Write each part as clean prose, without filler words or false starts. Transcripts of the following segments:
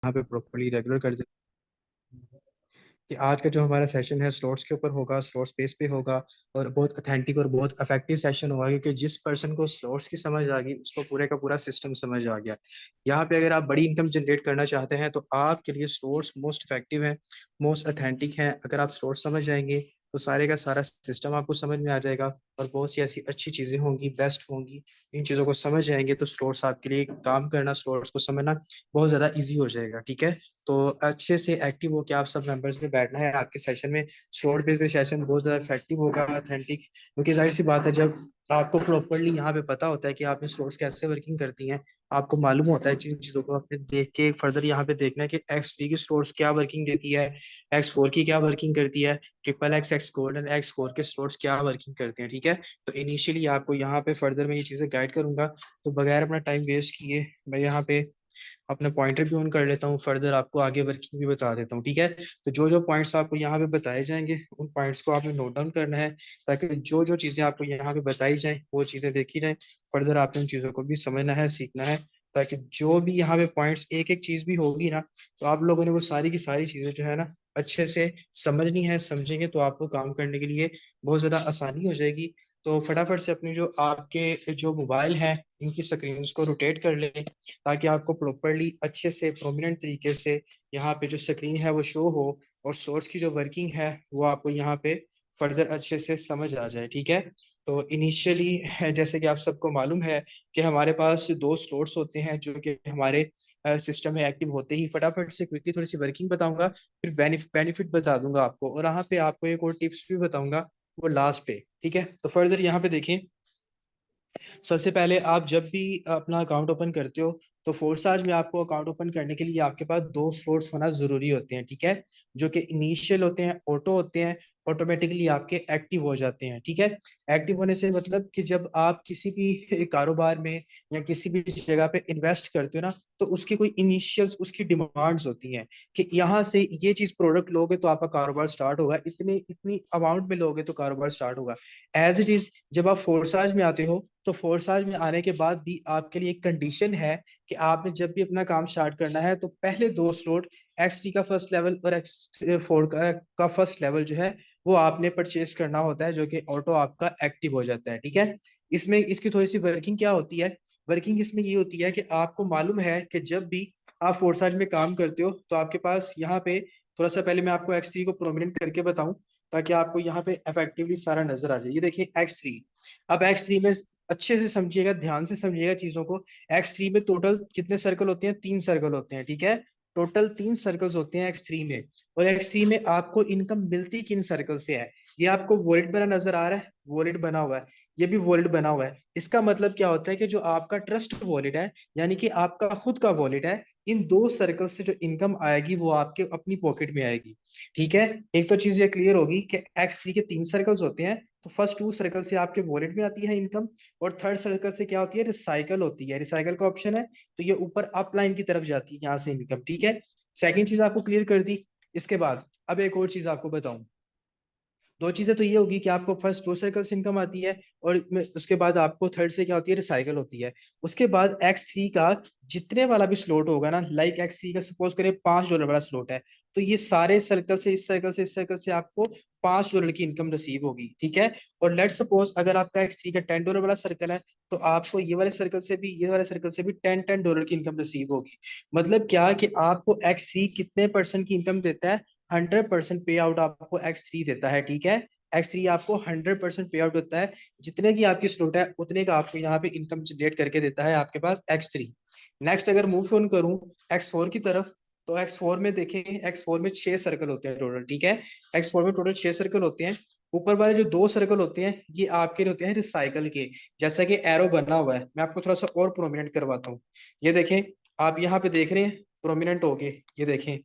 यहाँ पे properly regular कर देते हैं कि आज का जो हमारा सेशन है स्लॉट्स के ऊपर होगा, स्लॉट्स बेस पे होगा और बहुत अथेंटिक और बहुत इफेक्टिव सेशन होगा, क्योंकि जिस पर्सन को स्लॉट्स की समझ आ गई उसको पूरे का पूरा सिस्टम समझ आ गया। यहाँ पे अगर आप बड़ी इनकम जनरेट करना चाहते हैं तो आपके लिए स्लॉट्स मोस्ट इफेक्टिव है, मोस्ट अथेंटिक है। अगर आप स्लॉट्स समझ जाएंगे तो सारे का सारा सिस्टम आपको समझ में आ जाएगा और बहुत सी ऐसी अच्छी चीजें होंगी, बेस्ट होंगी। इन चीजों को समझ जाएंगे तो स्लॉट्स आपके लिए काम करना, स्लॉट्स को समझना बहुत ज्यादा ईजी हो जाएगा। ठीक है, तो अच्छे से एक्टिव होकर आप सब मेंबर्स में बैठना है आपके सेशन में। स्लॉट बेस्ड सेशन बहुत ज्यादा इफेक्टिव होगा, ऑथेंटिक, क्योंकि जाहिर सी बात है जब आपको प्रॉपरली यहाँ पे पता होता है कि आप में स्लॉट्स कैसे वर्किंग करती हैं, आपको मालूम होता है जिन चीजों को आपने देख के फर्दर यहाँ पे देखना है कि एक्स 3 की स्लॉट्स क्या वर्किंग देती है, एक्स 4 की क्या वर्किंग करती है, triple x, x golden, x 4 के स्लॉट्स क्या वर्किंग करते हैं। ठीक है, तो इनिशियली आपको यहाँ पे फर्दर मैं ये चीजें गाइड करूंगा। तो बगैर अपना टाइम वेस्ट किए मैं यहाँ पे अपना पॉइंटर भी ऑन कर लेता हूँ, फर्दर आपको आगे वर्किंग भी बता देता हूँ। ठीक है, तो जो जो पॉइंट्स आपको यहाँ पे बताए जाएंगे उन पॉइंट्स को आपने नोट डाउन करना है, ताकि जो जो चीज़ें आपको यहाँ पे बताई जाएं वो चीज़ें देखी जाएं। फर्दर आपने उन चीज़ों को भी समझना है, सीखना है, ताकि जो भी यहाँ पे पॉइंट्स एक एक चीज़ भी होगी ना, तो आप लोगों ने वो सारी की सारी चीज़ें जो है ना अच्छे से समझनी है। समझेंगे तो आपको काम करने के लिए बहुत ज़्यादा आसानी हो जाएगी। तो फटाफट से अपनी जो आपके जो मोबाइल है इनकी स्क्रीन को रोटेट कर लें, ताकि आपको प्रॉपरली अच्छे से प्रोमिनेंट तरीके से यहाँ पे जो स्क्रीन है वो शो हो और सोर्स की जो वर्किंग है वो आपको यहाँ पे फर्दर अच्छे से समझ आ जाए। ठीक है, तो इनिशियली जैसे कि आप सबको मालूम है कि हमारे पास दो स्लॉट्स होते हैं जो कि हमारे सिस्टम में एक्टिव होते ही। फटाफट से क्विकली थोड़ी सी वर्किंग बताऊंगा, फिर बेनिफिट बता दूंगा आपको, और यहाँ पे आपको एक और टिप्स भी बताऊंगा वो लास्ट पे। ठीक है, तो फर्दर यहाँ पे देखें, सबसे पहले आप जब भी अपना अकाउंट ओपन करते हो तो फोर्साज में आपको अकाउंट ओपन करने के लिए आपके पास दो स्लॉट्स होना जरूरी होते हैं। ठीक है, जो कि इनिशियल होते हैं, ऑटो होते हैं, ऑटोमेटिकली आपके एक्टिव हो जाते हैं। ठीक है, एक्टिव होने से मतलब कि जब आप किसी भी कारोबार में या किसी भी जगह पे इन्वेस्ट करते हो ना, तो उसकी कोई इनिशियल उसकी डिमांड्स होती हैं कि यहाँ से ये चीज प्रोडक्ट लोगे तो आपका कारोबार स्टार्ट होगा, इतने इतनी अमाउंट में लोगे तो कारोबार स्टार्ट होगा। एज इट इज जब आप फोर्साज में आते हो तो फोर्साज में आने के बाद भी आपके लिए एक कंडीशन है कि आपने जब भी अपना काम स्टार्ट करना है तो पहले दो स्लॉट एक्स 3 का फर्स्ट लेवल और एक्स 4 का फर्स्ट लेवल जो है वो आपने परचेज करना होता है, जो कि ऑटो आपका एक्टिव हो जाता है। ठीक है, इसमें इसकी थोड़ी सी वर्किंग क्या होती है, वर्किंग इसमें ये होती है कि आपको मालूम है कि जब भी आप फोर्साज में काम करते हो तो आपके पास यहाँ पे थोड़ा सा, पहले मैं आपको एक्स 3 को प्रोमिनेंट करके बताऊं ताकि आपको यहाँ पे इफेक्टिवली सारा नजर आ जाए। ये देखिए एक्स 3, अब एक्स 3 में अच्छे से समझिएगा, ध्यान से समझिएगा चीजों को। एक्स 3 में टोटल कितने सर्कल होते हैं, 3 सर्कल होते हैं। ठीक है, टोटल 3 सर्कल्स होते हैं एक्स 3 में, और एक्स 3 में आपको इनकम मिलती किन सर्कल से है। ये आपको वॉलेट बना नजर आ रहा है, वॉलेट बना हुआ है, ये भी वॉलेट बना हुआ है। इसका मतलब क्या होता है कि जो आपका ट्रस्ट वॉलेट है, यानी कि आपका खुद का वॉलेट है, इन दो सर्कल से जो इनकम आएगी वो आपके अपनी पॉकेट में आएगी। ठीक है, एक तो चीज ये क्लियर होगी कि एक्स 3 के 3 सर्कल्स होते हैं, तो फर्स्ट 2 सर्कल से आपके वॉलेट में आती है इनकम, और थर्ड सर्कल से क्या होती है, रिसाइकल होती है, रिसाइकल का ऑप्शन है, तो ये ऊपर अप लाइन की तरफ जाती है यहाँ से इनकम। ठीक है, सेकंड चीज आपको क्लियर कर दी। इसके बाद अब एक और चीज आपको बताऊं, दो चीजें तो ये होगी कि आपको फर्स्ट 2 सर्कल से इनकम आती है, और उसके बाद आपको थर्ड से क्या होती है, रिसाइकल होती है। उसके बाद एक्स 3 का जितने वाला भी स्लॉट होगा ना, लाइक एक्स 3 का सपोज करें $5 वाला स्लॉट है, तो ये सारे सर्कल से, इस सर्कल से, इस सर्कल से आपको $5 की इनकम रिसीव होगी। ठीक है, और लेट सपोज अगर आपका एक्स 3 का $10 वाला सर्कल है, तो आपको ये वाले सर्कल से भी, ये वाले सर्कल से भी $10 की इनकम रिसीव होगी। मतलब क्या कि आपको एक्स 3 कितने परसेंट की इनकम देता है, 100% पे आउट आपको एक्स 3 देता है। ठीक है, एक्स 3 आपको 100% पे आउट होता है, जितने की आपकी स्लॉट है उतने का आपको यहाँ पे इनकम जनरेट करके देता है आपके पास एक्स 3। नेक्स्ट अगर मूव ऑन करूं एक्स 4 की तरफ, तो एक्स 4 में देखें, एक्स 4 में 6 सर्कल होते हैं टोटल। ठीक है, एक्स 4 में टोटल 6 सर्कल होते हैं। ऊपर वाले जो 2 सर्कल होते हैं ये आपके लिए होते हैं रिसाइकल के, जैसा कि एरो बना हुआ है, मैं आपको थोड़ा सा और प्रोमिनेंट करवाता हूँ। ये देखें, आप यहाँ पे देख रहे हैं प्रोमिनेंट हो गए, ये देखें,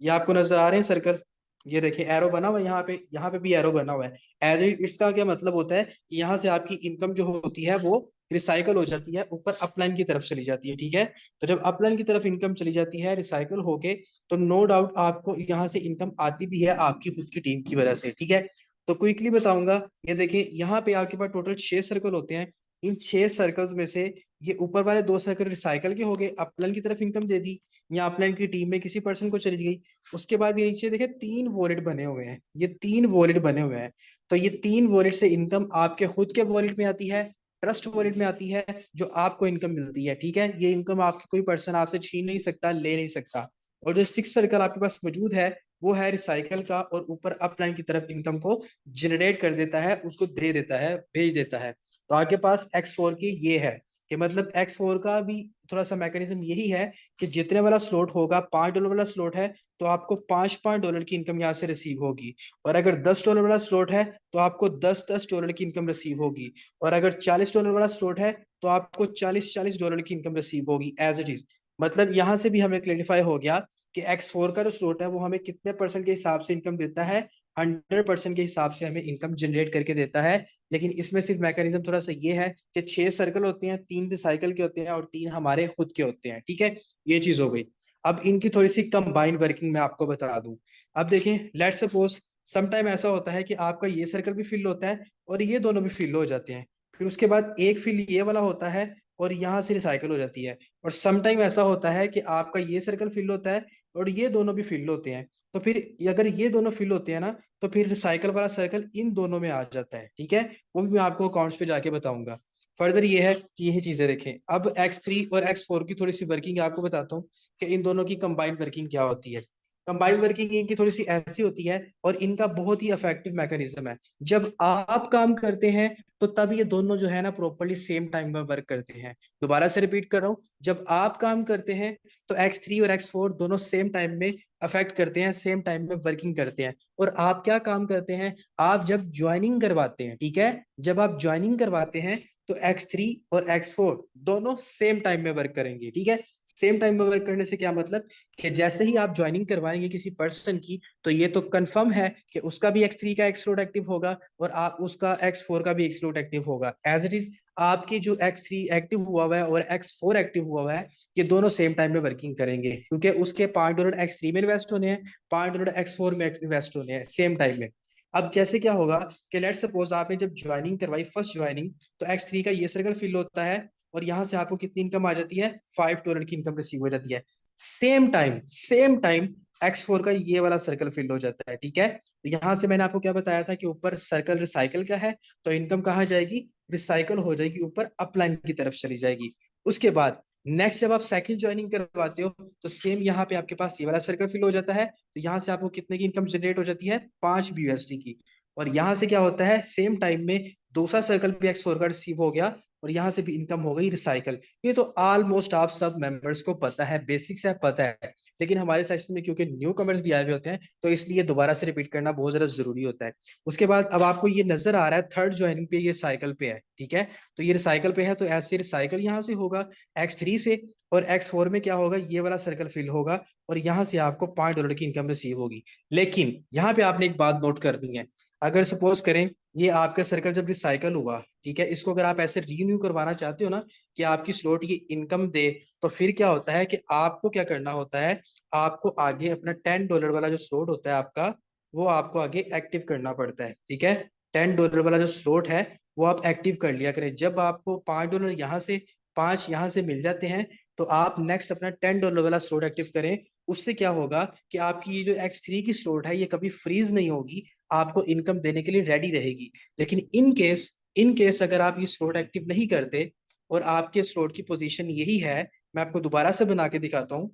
ये आपको नजर आ रहे हैं सर्कल, ये देखिए एरो बना हुआ है यहाँ पे भी एरो बना हुआ है। एज इट, इसका क्या मतलब होता है कि यहाँ से आपकी इनकम जो होती है वो रिसाइकल हो जाती है, ऊपर अपलाइन की तरफ चली जाती है। ठीक है, तो जब अपलाइन की तरफ इनकम चली जाती है रिसाइकल होके, तो नो डाउट आपको यहाँ से इनकम आती भी है आपकी खुद की टीम की वजह से। ठीक है, तो क्विकली बताऊंगा, ये देखिए यहाँ पे आपके पास टोटल 6 सर्कल होते हैं, इन 6 सर्कल्स में से ये ऊपर वाले 2 सर्कल रिसाइकल के हो गए, अपलाइन की तरफ इनकम दे दी, या अपलाइन की टीम में किसी पर्सन को चली गई। उसके बाद ये नीचे देखे 3 वॉलेट बने हुए हैं, ये 3 वॉलेट बने हुए हैं। तो ये 3 वॉलेट से इनकम आपके खुद के वॉलेट में आती है, ट्रस्ट वॉलेट में आती है, जो आपको इनकम मिलती है। ठीक है, ये इनकम आपकी कोई पर्सन आपसे छीन नहीं सकता, ले नहीं सकता। और जो 6 सर्कल आपके पास मौजूद है वो है रिसाइकल का, और ऊपर अपलाइन की तरफ इनकम को जनरेट कर देता है, उसको दे देता है, भेज देता है। तो आपके पास X4 की ये है कि मतलब X4 का भी थोड़ा सा मैकेनिज्म यही है कि जितने वाला स्लॉट होगा, $5 वाला स्लॉट है तो आपको $5 की इनकम यहाँ से रिसीव होगी। और अगर $10 वाला स्लॉट है तो आपको $10 की इनकम रिसीव होगी। और अगर $40 वाला स्लॉट है तो आपको $40 की इनकम रिसीव होगी एज इट इज। मतलब यहाँ से भी हमें क्लेरिफाई हो गया कि X4 का जो स्लॉट है वो हमें कितने परसेंट के हिसाब से इनकम देता है, 100% के हिसाब से हमें इनकम जनरेट करके देता है। लेकिन इसमें सिर्फ मैकेनिज्म थोड़ा सा ये है कि 6 सर्कल होते हैं, 3 रिसाइकल के होते हैं और 3 हमारे खुद के होते हैं। ठीक है, ये चीज हो गई। अब इनकी थोड़ी सी कंबाइन वर्किंग मैं आपको बता दूं। अब देखें, लेट्स सपोज समटाइम ऐसा होता है कि आपका ये सर्कल भी फिल होता है और ये दोनों भी फिल हो जाते हैं, फिर उसके बाद एक फिल ये वाला होता है और यहाँ से रिसाइकल हो जाती है। और समटाइम ऐसा होता है कि आपका ये सर्कल फिल होता है और ये दोनों भी फिल होते हैं। तो फिर अगर ये दोनों फिल होते हैं ना, तो फिर रिसाइकल वाला सर्कल इन दोनों में आ जाता है। ठीक है, वो भी मैं आपको अकाउंट्स पे जाके बताऊंगा। फर्दर ये है कि यही चीजें देखें। अब X3 और X4 की थोड़ी सी वर्किंग आपको बताता हूँ कि इन दोनों की कंबाइंड वर्किंग क्या होती है। कंबाइंड वर्किंग इनकी थोड़ी सी ऐसी होती है और इनका बहुत ही इफेक्टिव मैकेनिज्म है। जब आप काम करते हैं तो तब ये दोनों जो है ना प्रॉपरली सेम टाइम में वर्क करते हैं। दोबारा से रिपीट कर रहा हूँ, जब आप काम करते हैं तो X3 और X4 दोनों सेम टाइम में अफेक्ट करते हैं, सेम टाइम में वर्किंग करते हैं। और आप क्या काम करते हैं, आप जब ज्वाइनिंग करवाते हैं, ठीक है, जब आप ज्वाइनिंग करवाते हैं तो X3 और X4 दोनों सेम टाइम में वर्क करेंगे। ठीक है, सेम टाइम में वर्क करने से क्या मतलब कि जैसे ही आप ज्वाइनिंग करवाएंगे किसी पर्सन की, तो ये तो कंफर्म है कि उसका भी X3 का एक्स स्लॉट एक्टिव होगा और आप उसका X4 का भी एक्स स्लॉट एक्टिव होगा। एज इट इज आपकी जो X3 एक्टिव हुआ हुआ है और X4 एक्टिव हुआ हुआ है, ये दोनों सेम टाइम में वर्किंग करेंगे, क्योंकि उसके $5 X3 में इन्वेस्ट होने हैं, $5 X4 में इन्वेस्ट होने हैं सेम टाइम में। अब जैसे क्या होगा कि लेट सपोज आपने जब ज्वाइनिंग करवाई, फर्स्ट ज्वाइनिंग, तो X3 का ये सर्कल फिल होता है और यहाँ से आपको कितनी इनकम आ जाती है, $5 की इनकम रिसीव हो जाती है। सेम टाइम X4 का ये वाला सर्कल फिल हो जाता है। ठीक है, तो यहाँ से मैंने आपको क्या बताया था कि ऊपर सर्कल रिसाइकल का है, तो इनकम कहाँ जाएगी, रिसाइकल हो जाएगी, ऊपर अपलाइन की तरफ चली जाएगी। उसके बाद नेक्स्ट जब आप सेकंड ज्वाइनिंग करवाते हो तो सेम यहाँ पे आपके पास ये वाला सर्कल फिल हो जाता है, तो यहाँ से आपको कितने की इनकम जनरेट हो जाती है, 5 BUSD की। और यहाँ से क्या होता है, सेम टाइम में दूसरा सर्कल भी X4 का रिसीव हो गया और यहाँ से भी इनकम हो गई रिसाइकल। ये तो ऑलमोस्ट आप सब मेंबर्स को पता है, बेसिक्स है, पता है। लेकिन हमारे सेशन में क्योंकि न्यू कमर्स भी आए हुए होते हैं तो इसलिए दोबारा से रिपीट करना बहुत ज्यादा जरूरी होता है। उसके बाद अब आपको ये नजर आ रहा है थर्ड ज्वाइनिंग पे ये साइकिल पे है। ठीक है, तो ये रिसाइकल पे है तो ऐसे रिसाइकल यहाँ से होगा X3 से, और X4 में क्या होगा, ये वाला सर्कल फिल होगा और यहाँ से आपको $5 की इनकम रिसीव होगी। लेकिन यहाँ पे आपने एक बात नोट करनी है। अगर सपोज करें ये आपका सर्कल जब रिसाइकल हुआ, ठीक है, इसको अगर आप ऐसे रीन्यू करवाना चाहते हो ना कि आपकी स्लॉट ये इनकम दे, तो फिर क्या होता है कि आपको क्या करना होता है, आपको आगे अपना $10 वाला जो स्लॉट होता है आपका, वो आपको आगे एक्टिव करना पड़ता है। ठीक है, $10 वाला जो स्लॉट है वो आप एक्टिव कर लिया करें। जब आपको $5 यहाँ से, 5 यहाँ से मिल जाते हैं, तो आप नेक्स्ट अपना $10 वाला स्लॉट एक्टिव करें। उससे क्या होगा कि आपकी ये जो X3 की स्लॉट है ये कभी फ्रीज नहीं होगी, आपको इनकम देने के लिए रेडी रहेगी। लेकिन इन केस अगर आप ये स्लॉट एक्टिव नहीं करते और आपके स्लॉट की पोजीशन यही है, मैं आपको दोबारा से बना के दिखाता हूँ।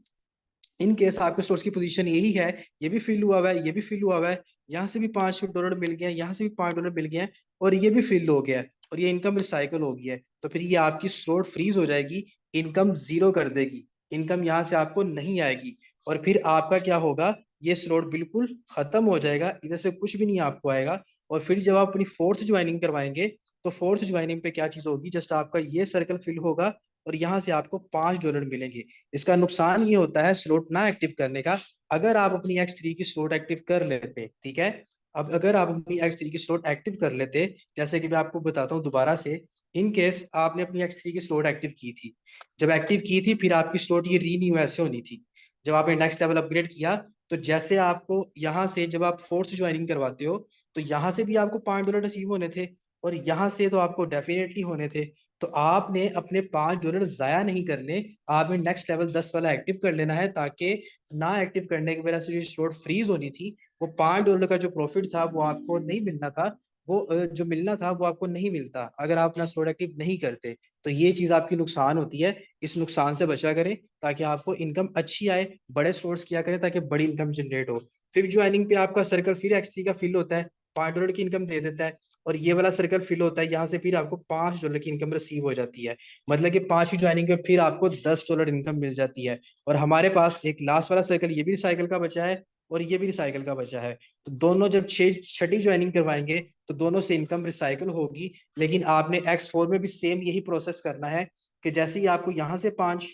इन केस आपके सोर्स की पोजीशन यही है, ये भी फिल हुआ हुआ है, ये भी फिल हुआ हुआ है, यहाँ से भी $5 मिल गया, यहाँ से भी $5 मिल गया, और ये भी फिल हो गया है और ये इनकम रिसाइकल हो गई है, तो फिर ये आपकी स्लोट फ्रीज हो जाएगी, इनकम जीरो कर देगी, इनकम यहाँ से आपको नहीं आएगी। और फिर आपका क्या होगा, ये स्लोट बिल्कुल खत्म हो जाएगा, इधर से कुछ भी नहीं आपको आएगा। और फिर जब आप अपनी फोर्थ ज्वाइनिंग करवाएंगे तो फोर्थ ज्वाइनिंग पे क्या चीज होगी, जस्ट आपका ये सर्कल फिल होगा और यहाँ से आपको $5 मिलेंगे। इसका नुकसान ये होता है स्लॉट ना एक्टिव करने का। अगर आप अपनी X3 की स्लॉट एक्टिव कर लेते, ठीक है, अब अगर आप अपनी X3 की स्लॉट एक्टिव कर लेते, जैसे कि मैं आपको बताता हूँ दोबारा से, इन केस आपने अपनी X3 की स्लॉट एक्टिव की थी, जब एक्टिव की थी फिर आपकी स्लॉट ये रीन्यू ऐसे होनी थी। जब आपने नेक्स्ट लेवल अपग्रेड किया तो जैसे आपको यहाँ से जब आप फोर्थ ज्वाइनिंग करवाते हो तो यहाँ से भी आपको $5 रिसीव होने थे और यहाँ से तो आपको डेफिनेटली होने थे। तो आपने अपने $5 जाया नहीं करने, आपने नेक्स्ट लेवल 10 वाला एक्टिव कर लेना है, ताकि ना एक्टिव करने की वजह से जो स्लॉट फ्रीज होनी थी, वो $5 का जो प्रॉफिट था वो आपको नहीं मिलना था, वो जो मिलना था वो आपको नहीं मिलता अगर आप अपना स्लॉट एक्टिव नहीं करते। तो ये चीज आपकी नुकसान होती है, इस नुकसान से बचा करें ताकि आपको इनकम अच्छी आए। बड़े स्लॉट्स किया करें ताकि बड़ी इनकम जनरेट हो। फिर ज्वाइनिंग पे आपका सर्कल फिर X3 का फिल होता है, $5 की इनकम दे देता है, और ये वाला सर्कल फिल होता है, यहाँ से फिर आपको $5 की इनकम रिसीव हो जाती है। मतलब कि 5वीं ज्वाइनिंग पे फिर आपको $10 इनकम मिल जाती है। और हमारे पास एक लास्ट वाला सर्कल ये भी रिसाइकल का बचा है, और ये भी रिसाइकल का बचा है। तो दोनों जब छठी ज्वाइनिंग करवाएंगे तो दोनों से इनकम रिसाइकल होगी। लेकिन आपने X4 में भी सेम यही प्रोसेस करना है कि जैसे ही आपको यहाँ से 5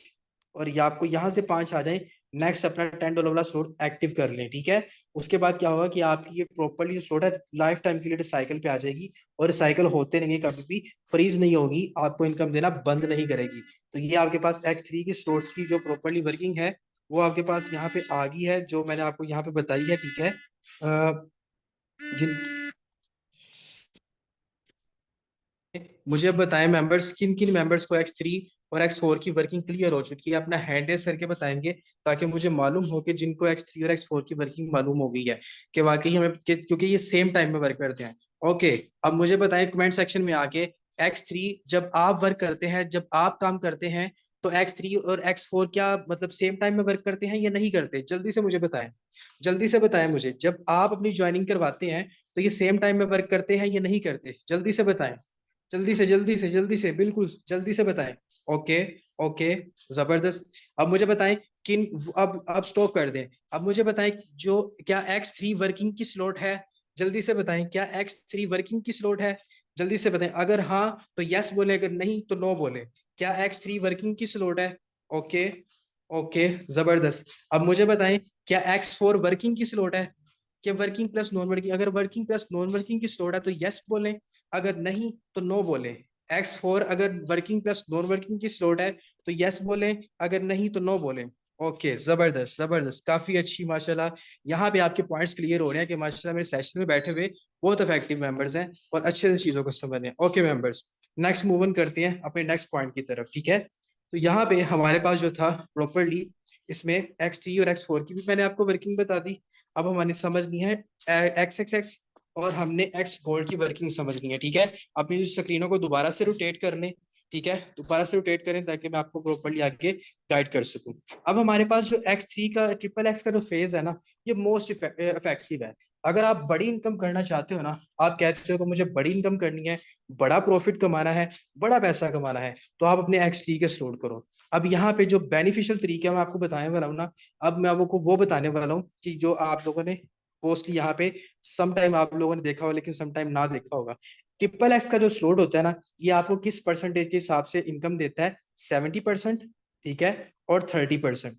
और ये आपको यहाँ से 5 आ जाए, नेक्स्ट अपना $10 वाला स्लॉट एक्टिव कर लें, ठीक है। उसके बाद क्या होगा कि आपकी ये प्रॉपर्ली जो स्लॉट है लाइफ टाइम के लिए रिसाइकल पे आ जाएगी, और रिसाइकल होते रहेंगे, कभी भी फ्रीज नहीं होगी, आपको इनकम देना बंद नहीं करेगी। तो ये आपके पास X3 की स्लॉट्स की जो प्रॉपर्ली वर्किंग है वो आपके पास यहाँ पे आ गई है, जो मैंने आपको यहाँ पे बताई है, ठीक है। जिन मुझे अब बताएं मेंबर्स, किन किन मेंबर्स को X3 और X4 की वर्किंग क्लियर हो चुकी है, अपना हैंड रेस करके बताएंगे, ताकि मुझे मालूम हो कि जिनको X3 और X4 की वर्किंग मालूम हो गई है कि वाकई हमें क्योंकि ये सेम टाइम में वर्क करते हैं। ओके, अब मुझे बताएं कमेंट सेक्शन में आके, X3 जब आप वर्क करते हैं, जब आप काम करते हैं, तो X3 और X4 क्या मतलब सेम टाइम में वर्क करते हैं या नहीं करते? जल्दी से मुझे बताएं, जल्दी से बताएं मुझे, जब आप अपनी ज्वाइनिंग करवाते हैं तो ये सेम टाइम में वर्क करते हैं या नहीं करते? जल्दी से बताएं, जल्दी से जल्दी से जल्दी से, बिल्कुल जल्दी से बताएं। ओके, ओके, जबरदस्त। अब मुझे बताएं किन, अब स्टॉप कर दें। अब मुझे बताएं, जो क्या X3 वर्किंग की स्लॉट है? जल्दी से बताएं, क्या X3 वर्किंग की स्लॉट है? जल्दी से बताएं, अगर हाँ तो यस बोले, अगर नहीं तो नो बोले। क्या X3 वर्किंग की स्लॉट है? ओके, ओके, जबरदस्त। अब मुझे बताएं, क्या X4 वर्किंग की स्लॉट है? कि वर्किंग प्लस नॉन वर्किंग, अगर वर्किंग प्लस नॉन वर्किंग की स्लॉट है तो यस बोलें, अगर नहीं तो नो बोलें। X4 अगर वर्किंग प्लस नॉन वर्किंग की स्लॉट है तो यस बोलें, अगर नहीं तो नो बोलें। ओके, जबरदस्त जबरदस्त, काफी अच्छी माशाल्लाह। यहाँ पे आपके पॉइंट्स क्लियर हो रहे हैं कि माशाल्लाह मेरे सेशन में बैठे हुए बहुत इफेक्टिव मेंबर्स हैं और अच्छे से चीजों को समझ रहे हैं। Okay members, next move on करते हैं अपने नेक्स्ट पॉइंट की तरफ, ठीक है। तो यहाँ पे हमारे पास जो था प्रॉपरली, इसमें X3 और X4 की भी मैंने आपको वर्किंग बता दी। अब हमारी समझनी है XXX और हमने एक्स गोल्ड की वर्किंग समझनी है, ठीक है। अपनी स्क्रीनों को दोबारा से रोटेट कर लें, ठीक है, दोबारा से रोटेट करें ताकि मैं आपको प्रॉपर्ली आगे गाइड कर सकूं। अब हमारे पास जो X3 का ट्रिपल एक्स का जो फेज है ना, ये मोस्ट इफेक्टिव है। अगर आप बड़ी इनकम करना चाहते हो ना, आप कहते हो कि मुझे बड़ी इनकम करनी है, बड़ा प्रॉफिट कमाना है, बड़ा पैसा कमाना है, तो आप अपने X3 के स्लोड करो। अब यहाँ पे जो बेनिफिशियल तरीका मैं आपको बताने वाला हूँ ना, अब मैं आपको वो बताने वाला हूँ कि जो आप लोगों ने मोस्टली यहाँ पे सम टाइम आप लोगों ने देखा होगा लेकिन सम टाइम ना देखा होगा। ट्रिपल एक्स का जो स्लोट होता है ना, ये आपको किस परसेंटेज के हिसाब से इनकम देता है? 70%, ठीक है, और 30%।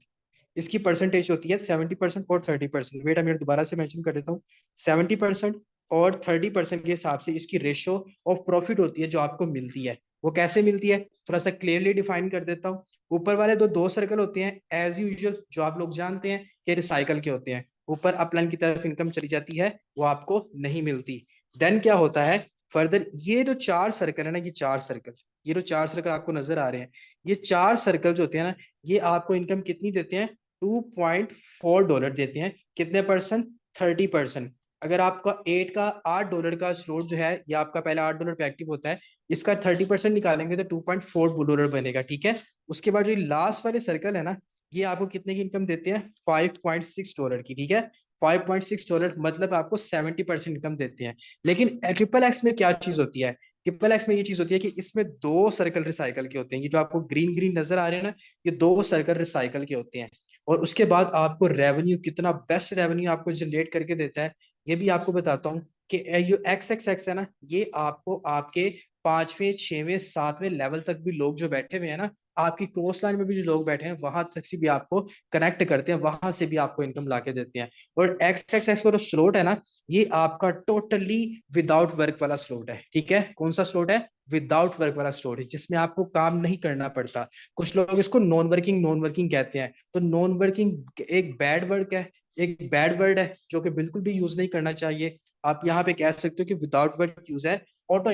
इसकी परसेंटेज होती है 70% और 30%। वेट, मैं दोबारा से मेंशन कर देता हूँ। 70% और 30% के हिसाब से इसकी रेशो ऑफ प्रॉफिट होती है जो आपको मिलती है। वो कैसे मिलती है, थोड़ा सा क्लियरली डिफाइन कर देता हूँ। ऊपर वाले दो सर्कल होते हैं एज यूजुअल, जो आप लोग जानते हैं कि रिसाइकल के होते हैं। ऊपर अपलाइन की तरफ इनकम चली जाती है, वो आपको नहीं मिलती। देन क्या होता है फर्दर, ये जो चार सर्कल है ना, ये जो चार सर्कल आपको नजर आ रहे हैं, ये चार सर्कल जो होते हैं ना, ये आपको इनकम कितनी देते हैं? $2.4 देते हैं। कितने परसेंट? 30%। अगर आपका $8 का स्लोट जो है, ये आपका पहला $8 पे एक्टिव होता है, इसका 30% निकालेंगे तो $2.4 बनेगा, ठीक है। उसके बाद जो लास्ट वाले सर्कल है ना, ये आपको कितने की इनकम देते हैं? $5.6 की, ठीक है। $5.6 मतलब आपको 70% इनकम देते हैं। लेकिन ट्रिपल एक्स में क्या चीज होती है? ट्रिपल एक्स में ये चीज होती है कि इसमें दो सर्कल रिसाइकल के होते हैं। ये जो आपको ग्रीन ग्रीन नजर आ रहे हैं ना, ये दो सर्कल रिसाइकल के होते हैं। और उसके बाद आपको रेवेन्यू, कितना बेस्ट रेवेन्यू आपको जनरेट करके देता है, ये भी आपको बताता हूँ। कि ये एक्स एक्स एक्स है ना, ये आपको आपके 5वें 6वें 7वें लेवल तक भी लोग जो बैठे हुए हैं ना, आपकी क्रॉस लाइन में भी जो लोग बैठे हैं वहां तक से भी आपको कनेक्ट करते हैं, वहां से भी आपको इनकम लाके देते हैं। और एक्स एक्स एक्स का जो स्लोट है ना, ये आपका टोटली विदाउट वर्क वाला स्लोट है, ठीक है। कौन सा स्लोट है? विदाउट वर्क वाला स्लोट है, जिसमें आपको काम नहीं करना पड़ता। कुछ लोग इसको नॉन वर्किंग कहते हैं। तो नॉन वर्किंग एक बैड वर्ड है, एक बैड वर्ड है जो कि बिल्कुल भी यूज नहीं करना चाहिए। आप यहाँ पे कह सकते हो कि विदाउट वर्क यूज है, ऑटो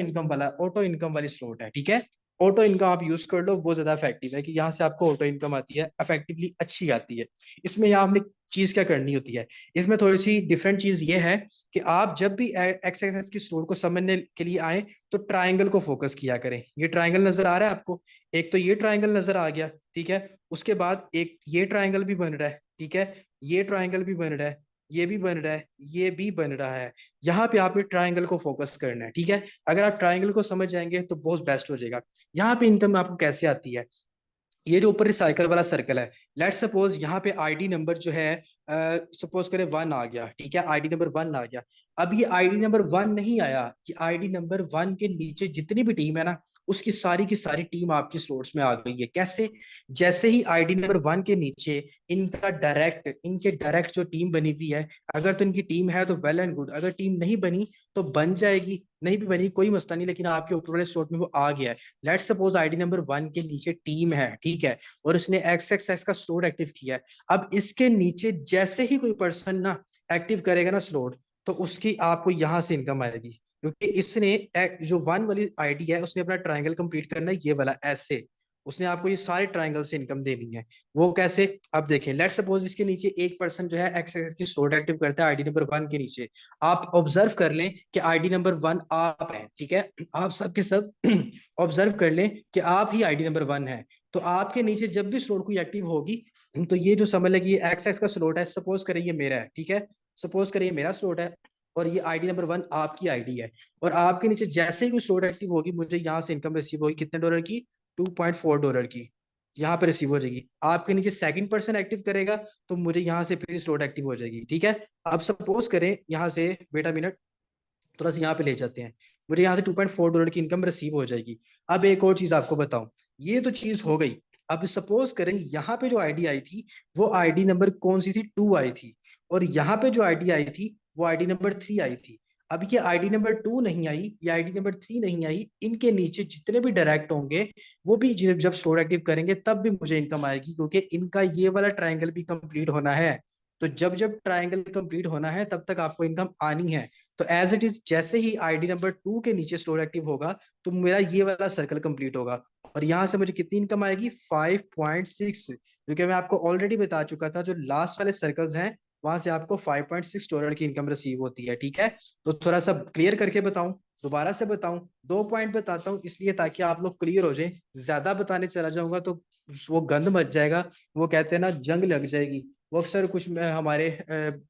इनकम वाली स्लोट है, ठीक है। ऑटो इनकम आप यूज कर लो, बहुत ज्यादा इफेक्टिव है कि यहाँ से आपको ऑटो इनकम आती है, इफेक्टिवली अच्छी आती है। इसमें यहाँ आपने चीज क्या करनी होती है, इसमें थोड़ी सी डिफरेंट चीज ये है कि आप जब भी एक्स एक्सेस की स्टोर को समझने के लिए आए तो ट्राइंगल को फोकस किया करें। ये ट्राइंगल नजर आ रहा है आपको, एक तो ये ट्राइंगल नजर आ गया, ठीक है। उसके बाद एक ये ट्राइंगल भी बन रहा है, ठीक है। ये ट्राइंगल भी बन रहा है, ये भी बन रहा है, ये भी बन रहा है। यहाँ पे आपने ट्राइंगल को फोकस करना है, ठीक है। अगर आप ट्राइंगल को समझ जाएंगे तो बहुत बेस्ट हो जाएगा। यहाँ पे इनकम आपको कैसे आती है, ये जो ऊपर रिसाइकल वाला सर्कल है, लेट सपोज यहाँ पे आईडी नंबर जो है, सपोज करें 1 आ गया, ठीक है, आईडी नंबर 1 आ गया। अब ये आईडी नंबर 1 नहीं आया, कि आईडी नंबर 1 के नीचे जितनी भी टीम है ना, उसकी सारी की सारी टीम आपकी स्लोट्स में आ गई है। कैसे? जैसे ही आईडी नंबर 1 के नीचे इनके डायरेक्ट जो टीम बनी हुई है, अगर तो इनकी टीम है तो वेल एंड गुड, अगर टीम नहीं बनी तो बन जाएगी, नहीं भी बनी कोई मसला नहीं, लेकिन आपके ऊपर वाले स्लॉट में वो आ गया है। लेट्स सपोज आईडी नंबर 1 के नीचे टीम है, ठीक है, और इसने एक्स एक्स एक्स का स्लॉट एक्टिव किया है। अब इसके नीचे जैसे ही कोई पर्सन ना एक्टिव करेगा ना स्लॉट, तो उसकी आपको यहां से इनकम आएगी, क्योंकि इसने जो 1 वाली आईडी है उसने अपना ट्राइंगल कंप्लीट करना है, ये वाला ऐसे उसने आपको ये सारे ट्राइंगल से इनकम देनी है। वो कैसे? अब देखें, लेट्स सपोज इसके नीचे एक पर्सन जो है एक्स एक्स की स्लॉट एक्टिव करता है आईडी नंबर 1 के नीचे। आप ऑब्जर्व कर लें कि आईडी नंबर 1 आप हैं, ठीक है, आप सब के सब ऑब्जर्व कर लें कि आप ही आईडी नंबर 1 है। तो आपके नीचे जब भी स्लॉट कोई एक्टिव होगी, तो ये जो समझ लगी एक्स एक्स का स्लॉट है, सपोज करें ये मेरा है, ठीक है, सपोज करें ये मेरा स्लॉट है, और ये आईडी नंबर 1 आपकी आईडी है, और आपके नीचे जैसे ही कोई स्लॉट एक्टिव होगी, मुझे यहाँ से इनकम रिसीव होगी कितने डॉलर की, $2.4 की, यहाँ पे रिसीव हो जाएगी। आपके नीचे सेकंड पर्सन एक्टिव करेगा तो मुझे यहाँ से फिर स्लॉट एक्टिव हो जाएगी, ठीक है। अब सपोज करें यहाँ से, बेटा मिनट, थोड़ा सा यहाँ पे ले जाते हैं, मुझे यहाँ से $2.4 की इनकम रिसीव हो जाएगी। अब एक और चीज आपको बताऊं, ये तो चीज हो गई। अब सपोज करें यहाँ पे जो आईडी आई थी, वो आईडी नंबर कौन सी थी, 2 आई थी, और यहाँ पे जो आईडी आई थी वो आईडी नंबर 3 आई थी। अब ये आईडी नंबर 2 नहीं आई, ये आईडी नंबर 3 नहीं आई, इनके नीचे जितने भी डायरेक्ट होंगे वो भी जब स्टोर एक्टिव करेंगे तब भी मुझे इनकम आएगी, क्योंकि इनका ये वाला ट्राइंगल भी कंप्लीट होना है। तो जब जब ट्राइंगल कंप्लीट होना है तब तक आपको इनकम आनी है। तो एज इट इज, जैसे ही आईडी नंबर 2 के नीचे स्टोर एक्टिव होगा तो मेरा ये वाला सर्कल कंप्लीट होगा, और यहां से मुझे कितनी इनकम आएगी, 5.6, क्योंकि मैं आपको ऑलरेडी बता चुका था जो लास्ट वाले सर्कल्स हैं वहां से आपको $5.6 की इनकम रिसीव होती है, ठीक है। तो थोड़ा सा क्लियर करके बताऊं, दोबारा से बताऊं, 2 पॉइंट बताता हूं इसलिए ताकि आप लोग क्लियर हो जाए। ज्यादा बताने चला जाऊंगा तो वो गंद मच जाएगा, वो कहते हैं ना जंग लग जाएगी। वो अक्सर कुछ हमारे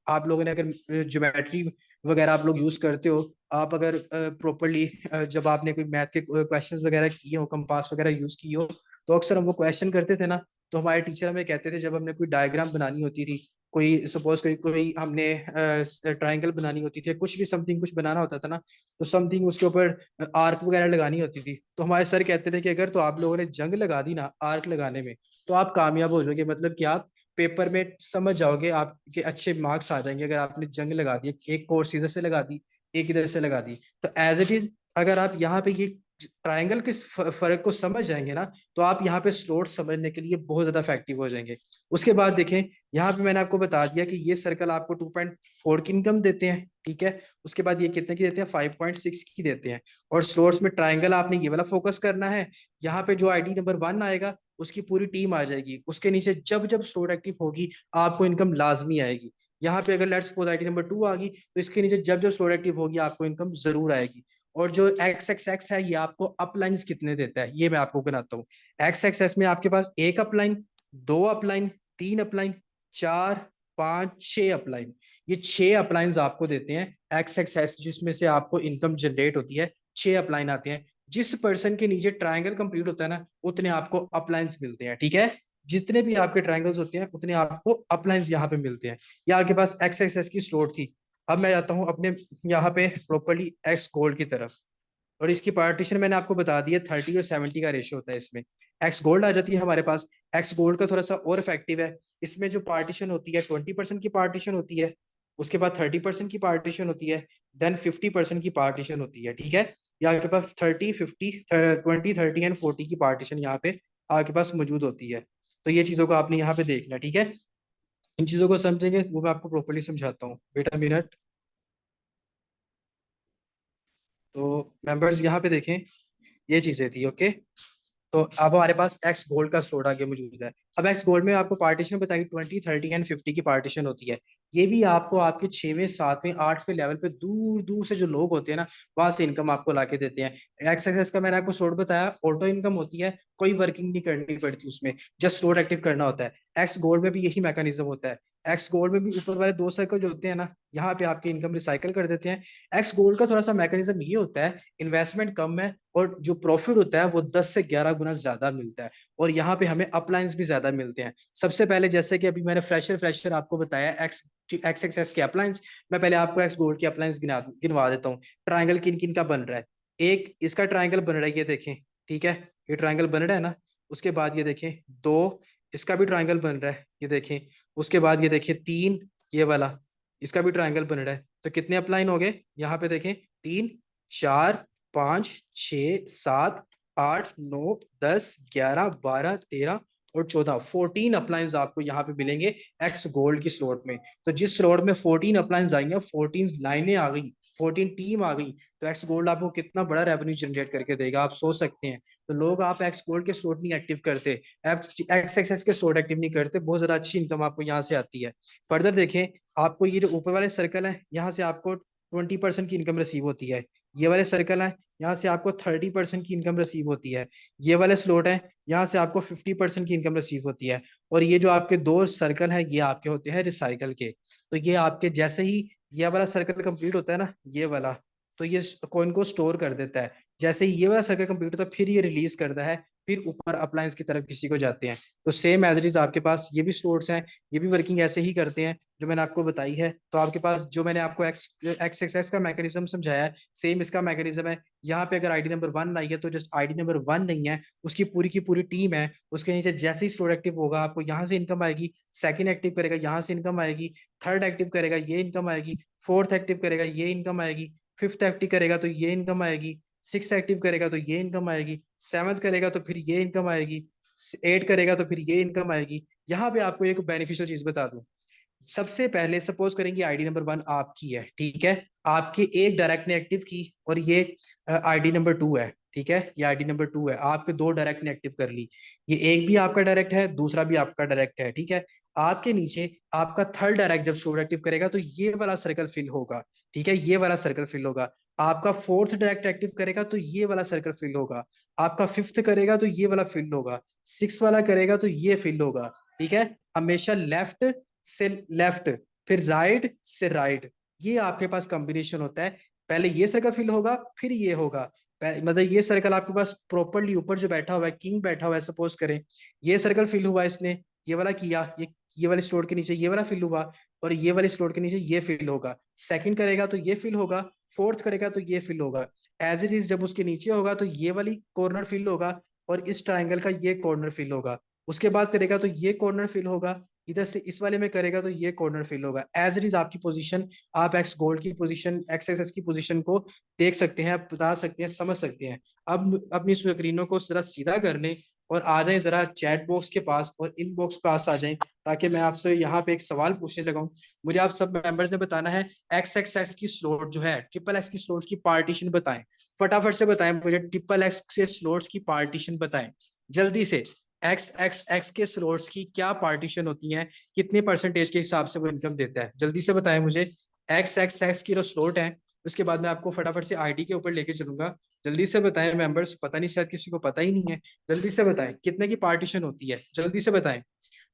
आप लोगों ने अगर ज्योमेट्री वगैरह आप लोग यूज करते हो, आप अगर प्रॉपरली जब आपने कोई मैथ के क्वेश्चंस वगैरह किए हो, कंपास वगैरह यूज किए हो, तो अक्सर हम वो क्वेश्चन करते थे ना, तो हमारे टीचर हमें कहते थे जब हमने कोई डायग्राम बनानी होती थी, कोई सपोज कोई कोई हमने ट्राइंगल बनानी होती थी, कुछ भी समथिंग कुछ बनाना होता था ना, तो समथिंग उसके ऊपर आर्क वगैरह लगानी होती थी, तो हमारे सर कहते थे कि अगर तो आप लोगों ने जंग लगा दी ना आर्क लगाने में, तो आप कामयाब हो जाओगे, मतलब कि आप पेपर में समझ जाओगे, आपके अच्छे मार्क्स आ जाएंगे। अगर आपने जंग लगा दी, एक कोर्स इधर से लगा दी, एक इधर से लगा दी, तो एज इट इज अगर आप यहाँ पे ये ट्राइंगल के फर्क को समझ जाएंगे ना, तो आप यहाँ पे स्लोट समझने के लिए बहुत ज्यादा इफेक्टिव हो जाएंगे। उसके बाद देखें, यहाँ पे मैंने आपको बता दिया कि ये सर्कल आपको 2.4 की इनकम देते हैं, ठीक है। उसके बाद ये कितने की देते हैं, 5.6 की देते हैं। और स्लोट्स में ट्राइंगल आपने ये वाला फोकस करना है। यहाँ पे जो आईडी नंबर 1 आएगा उसकी पूरी टीम आ जाएगी, उसके नीचे जब जब स्टोर एक्टिव होगी आपको इनकम लाजमी आएगी। यहाँ पे अगर लेट्स सपोज आईडी नंबर 2 आ गई, तो इसके नीचे जब जब स्टोर एक्टिव होगी आपको इनकम जरूर आएगी। और जो एक्स एक्स एक्स है, ये आपको अपलाइंस कितने देता है ये मैं आपको गिनाता हूँ। एक्स एक्स एक्स में आपके पास एक अपलाइन, दो अपलाइन, तीन अपलाइन, चार, पांच, छह अपलाइन, ये छह अपलाइंस आपको देते हैं एक्स एक्स एक्स, जिसमें से आपको इनकम जनरेट होती है। छह अपलाइन आते हैं। जिस पर्सन के नीचे ट्राइंगल कंप्लीट होता है ना, उतने आपको अपलाइंस मिलते हैं, ठीक है। जितने भी आपके ट्राइंगल्स होते हैं उतने आपको अपलाइंस यहाँ पे मिलते हैं। या आपके पास एक्स एक्स एक्स की स्लोट थी। अब मैं जाता हूँ अपने यहाँ पे प्रॉपरली एक्स गोल्ड की तरफ, और इसकी पार्टीशन मैंने आपको बता दी है, 30 और 70 का रेशियो होता है इसमें। एक्स गोल्ड आ जाती है हमारे पास। एक्स गोल्ड का थोड़ा सा और इफेक्टिव है, इसमें जो पार्टीशन होती है 20% की पार्टीशन होती है, उसके बाद 30% की पार्टीशन होती है, देन 50% की पार्टीशन होती है, ठीक है। या आपके पास 30, 50, 20, 30 एंड 40 की पार्टीशन यहाँ पे आपके पास मौजूद होती है। तो ये चीजों को आपने यहाँ पे देखना, ठीक है। इन चीजों को समझेंगे वो मैं आपको प्रॉपरली समझाता हूँ, बेटा मिनट। तो मेंबर्स यहाँ पे देखें, ये चीजें थी, ओके। तो अब हमारे पास एक्स गोल्ड का स्टोर आगे मौजूद है। अब एक्स गोल्ड में आपको पार्टीशन बताई 20, 30 एंड 50 की पार्टीशन होती है। ये भी आपको आपके 6वें 7वें 8वें लेवल पे दूर दूर से जो लोग होते हैं ना, वहां से इनकम आपको लाके देते हैं। एक्स एक्सेस का मैंने आपको स्टोर बताया, ऑटो इनकम होती है, कोई वर्किंग नहीं करनी पड़ती उसमें, जस्ट स्टोर एक्टिव करना होता है। एक्स गोल्ड में भी यही मैकेनिज्म होता है। एक्स गोल्ड में भी ऊपर वाले 2 सर्कल जो होते हैं ना, यहाँ पे आपकी इनकम रिसाइकल कर देते हैं। एक्स गोल्ड का थोड़ा सा मैकेनिज्म ये होता है, इन्वेस्टमेंट कम है और जो प्रॉफिट होता है वो 10 से 11 गुना ज्यादा मिलता है। और यहाँ पे हमें अपलाइंस भी ज्यादा मिलते हैं। सबसे पहले जैसे कि अभी मैंने फ्रेशर फ्रेशर आपको बताया एक्स एक्स एक्स एस के अपलाइंस, मैं पहले आपको एक्स गोल्ड के अपलाइंस गिनवा देता हूँ। ट्राइंगल किन किन का बन रहा है। एक इसका ट्राइंगल बन रहा है, ये देखें, ठीक है, ये ट्राइंगल बन रहा है ना। उसके बाद ये देखें दो, इसका भी ट्राइंगल बन रहा है, ये देखें। उसके बाद ये देखें तीन, ये वाला, इसका भी ट्राइंगल बन रहा है। तो कितने अपलाइन हो गए यहाँ पे देखें, 3, 4, 5, 6, 7, 8, 9, 10, 11, 12, 13 और 14, 14 अप्लायंस आपको यहाँ पे मिलेंगे एक्स गोल्ड की स्लॉट में। तो जिस स्लॉट में 14 अप्लायंस आएंगे, 14 लाइनें आ गई, 14 टीम आ गई, तो एक्स गोल्ड आपको कितना बड़ा रेवेन्यू जनरेट करके देगा, आप सोच सकते हैं। तो लोग आप एक्स गोल्ड के स्लॉट नहीं एक्टिव करते, एक्स एक्सेस के स्लॉट एक्टिव नहीं करते, बहुत ज्यादा अच्छी इनकम आपको यहाँ से आती है। फर्दर देखें, आपको ये जो ऊपर वाले सर्कल है, यहाँ से आपको 20% की इनकम रिसीव होती है। ये वाले सर्कल है, यहाँ से आपको 30% की इनकम रिसीव होती है। ये वाले स्लॉट है, यहाँ से आपको 50% की इनकम रिसीव होती है। और ये जो आपके 2 सर्कल है, ये आपके होते हैं रिसाइकल के। तो ये आपके जैसे ही ये वाला सर्कल कंप्लीट होता है ना, ये वाला, तो ये कॉइन को स्टोर कर देता है। जैसे ही ये वाला सर्कल कंप्लीट होता है, फिर ये रिलीज करता है, फिर ऊपर अप्लायंस की तरफ किसी को जाते हैं। तो सेम एज इट इज आपके पास ये भी स्टोर्स हैं, ये भी वर्किंग ऐसे ही करते हैं जो मैंने आपको बताई है। तो आपके पास जो मैंने आपको एक्स एक्स एक्स का मैकेनिज्म समझाया है, सेम इसका मैकेनिज्म है। यहाँ पे अगर आईडी नंबर 1 आई है, तो जस्ट आईडी नंबर 1 नहीं है, उसकी पूरी की पूरी टीम है। उसके नीचे जैसे ही स्टोर एक्टिव होगा, आपको यहाँ से इनकम आएगी। सेकंड एक्टिव करेगा, यहाँ से इनकम आएगी। थर्ड एक्टिव करेगा, ये इनकम आएगी। फोर्थ एक्टिव करेगा, ये इनकम आएगी। फिफ्थ एक्टिव करेगा तो ये इनकम आएगी। सिक्स एक्टिव करेगा तो ये इनकम आएगी। सेवंथ करेगा तो फिर ये इनकम आएगी। 8 करेगा तो फिर ये इनकम आएगी। यहाँ पे आपको एक बेनिफिशियल चीज बता दूं। सबसे पहले सपोज करेंगे आईडी नंबर 1 आपकी है, ठीक है। आपके एक डायरेक्ट ने एक्टिव की, और ये आईडी नंबर 2 है, ठीक है। ये आईडी नंबर 2 है, आपके 2 डायरेक्ट ने एक्टिव कर ली। ये एक भी आपका डायरेक्ट है, दूसरा भी आपका डायरेक्ट है, ठीक है। आपके नीचे आपका थर्ड डायरेक्ट जब स्टोर एक्टिव करेगा, तो ये वाला सर्कल फिल होगा, ठीक है, ये वाला सर्कल फिल होगा। आपका फोर्थ डायरेक्ट एक्टिव करेगा तो ये वाला सर्कल फिल होगा। आपका फिफ्थ करेगा तो ये वाला फिल होगा। सिक्स वाला करेगा तो ये फिल होगा, ठीक है। हमेशा लेफ्ट से लेफ्ट, फिर राइट से राइट, ये आपके पास कॉम्बिनेशन होता है। पहले ये सर्कल फिल होगा, फिर ये होगा। मतलब ये सर्कल आपके पास प्रॉपरली ऊपर जो बैठा हुआ है, किंग बैठा हुआ है, सपोज करें ये सर्कल फिल हुआ, इसने ये वाला किया, ये वाले स्लॉट के नीचे ये वाला फिल हुआ, और ये वाले स्लॉट के नीचे ये फिल होगा। सेकंड करेगा तो ये फिल होगा, फोर्थ करेगा तो ये फिल होगा। एज इट इज जब उसके नीचे होगा तो ये वाली कॉर्नर फिल होगा, और इस ट्राइंगल का ये कॉर्नर फिल होगा। उसके बाद करेगा तो ये कॉर्नर फिल होगा, इधर से इस वाले में करेगा तो ये कॉर्नर फिल होगा। एज इट इज आपकी पोजीशन, आप एक्स गोल्ड की पोजीशन, एक्स एक्स एस की पोजीशन को देख सकते हैं, आप बता सकते हैं, समझ सकते हैं। अब अपनी स्क्रीनों को जरा सीधा कर लें और आ जाएं जरा चैट बॉक्स के पास और इनबॉक्स पास आ जाएं, ताकि मैं आपसे यहाँ पे एक सवाल पूछने लगा हूँ। मुझे आप सब मेंबर्स ने बताना है, एक्स एक्स एक्स की स्लॉट जो है, ट्रिपल एक्स की स्लॉट्स की पार्टीशन बताएं। फटाफट से बताएं मुझे, ट्रिपल एक्स के स्लॉट्स की पार्टीशन बताएं जल्दी से। एक्स एक्स एक्स के स्लॉट्स की क्या पार्टीशन होती है, कितने परसेंटेज के हिसाब से वो इनकम देता है, जल्दी से बताएं मुझे। एक्स एक्स एक्स की जो स्लॉट है, उसके बाद मैं आपको फटाफट से आईडी के ऊपर लेके चलूंगा। जल्दी से बताएं मेंबर्स, पता नहीं शायद किसी को पता ही नहीं है। जल्दी से बताएं कितने की पार्टीशन होती है, जल्दी से बताएं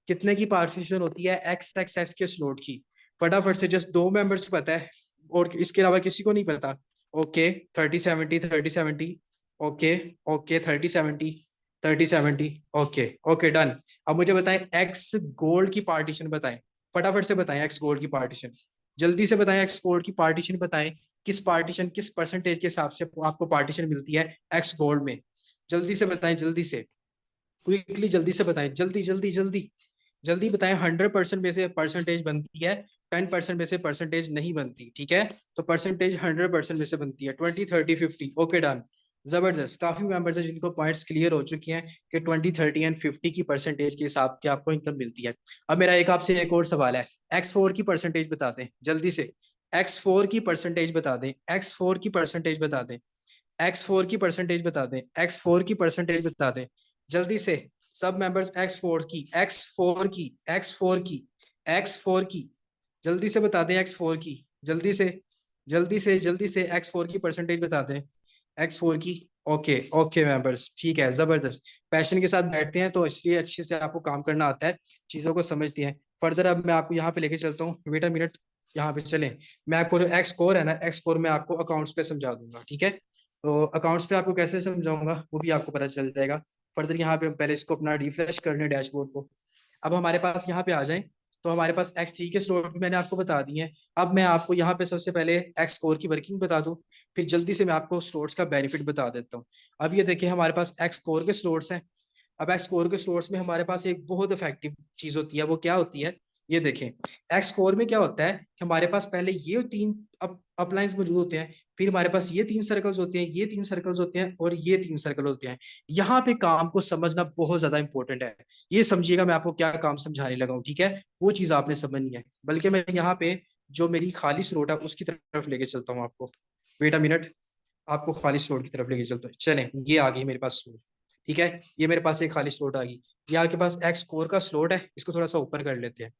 कितने की पार्टीशन होती है एक्स एक्स एक्स के स्लॉट की। फटाफट से, जस्ट 2 मेंबर्स को पता है और इसके अलावा किसी को नहीं पता। Okay, 30 70, 30 70, okay, okay, 30 70, 30 70, okay, okay, done. अब मुझे बताएं एक्स गोल्ड की पार्टीशन बताएं। फटाफट से बताएं एक्स गोल्ड की पार्टीशन, जल्दी से बताएं एक्स गोल्ड की पार्टीशन बताएं। किस पार्टीशन, किस परसेंटेज के हिसाब से आपको पार्टीशन मिलती है एक्स गोल्ड में, जल्दी से बताएं, जल्दी से, क्विकली, जल्दी से बताएं, जल्दी जल्दी जल्दी जल्दी बताएं। 100% में से परसेंटेज बनती है, 10% में से परसेंटेज नहीं बनती, ठीक है। तो परसेंटेज 100% में से बनती है, 20, 30, 50, ओके, डन। जबरदस्त, काफी मेंबर्स हैं जिनको पॉइंट्स क्लियर हो चुके हैं कि 20, 30 एंड 50 की परसेंटेज के हिसाब के आपको इनकम मिलती है। अब मेरा एक आपसे एक और सवाल है, एक्स 4 की परसेंटेज बता दें जल्दी से। एक्स 4 की परसेंटेज बता दें, एक्स 4 की परसेंटेज बता दें, एक्स 4 की परसेंटेज बता दें, एक्स 4 की परसेंटेज बता दें। जल्दी से सब मेंबर्स एक्स फोर की जल्दी से बता दें एक्स फोर की, जल्दी से एक्स फोर की परसेंटेज बता दें, एक्स फोर की। ओके ओके मेंबर्स, ठीक है, जबरदस्त। पैशन के साथ बैठते हैं तो इसलिए अच्छे से आपको काम करना आता है, चीजों को समझते हैं। फर्दर अब मैं आपको यहाँ पे लेके चलता हूँ, वेट अ मिनट, यहाँ पे चलें। मैं आपको जो एक्स कोर है ना, एक्स कोर में आपको अकाउंट्स पे समझा दूंगा, ठीक है। तो अकाउंट्स पे आपको कैसे समझाऊंगा वो भी आपको पता चल जाएगा। फर्दर यहाँ पे पहले इसको अपना रिफ्रेश करने डैशबोर्ड को। अब हमारे पास यहाँ पे आ जाएं, तो हमारे पास एक्स थ्री के स्लॉट भी मैंने आपको बता दिए हैं। अब मैं आपको यहाँ पे सबसे पहले एक्स कोर की वर्किंग बता दूं, फिर जल्दी से मैं आपको स्लॉट्स का बेनिफिट बता देता हूँ। अब ये देखिए हमारे पास एक्स कोर के स्लॉट्स हैं। अब एक्स कोर के स्लॉट्स में हमारे पास एक बहुत इफेक्टिव चीज होती है, वो क्या होती है, ये देखें। एक्स कोर में क्या होता है कि हमारे पास पहले ये तीन अपलाइंस मौजूद होते हैं, फिर हमारे पास ये तीन सर्कल्स होते हैं, ये तीन सर्कल्स होते हैं, और ये तीन सर्कल होते हैं। यहाँ पे काम को समझना बहुत ज्यादा इंपॉर्टेंट है। ये समझिएगा मैं आपको क्या काम समझाने लगा हूँ, ठीक है। वो चीज आपने समझनी है, बल्कि मैं यहाँ पे जो मेरी खाली स्लॉट है उसकी तरफ लेके चलता हूँ आपको। वेट अ मिनट, आपको खाली स्लॉट की तरफ लेके चलता हूँ। चलें, ये आ गई मेरे पास स्लॉट, ठीक है। ये मेरे पास एक खाली स्लॉट आ गई। ये आपके पास एक्स कोर का स्लॉट है, इसको थोड़ा सा ऊपर कर लेते हैं।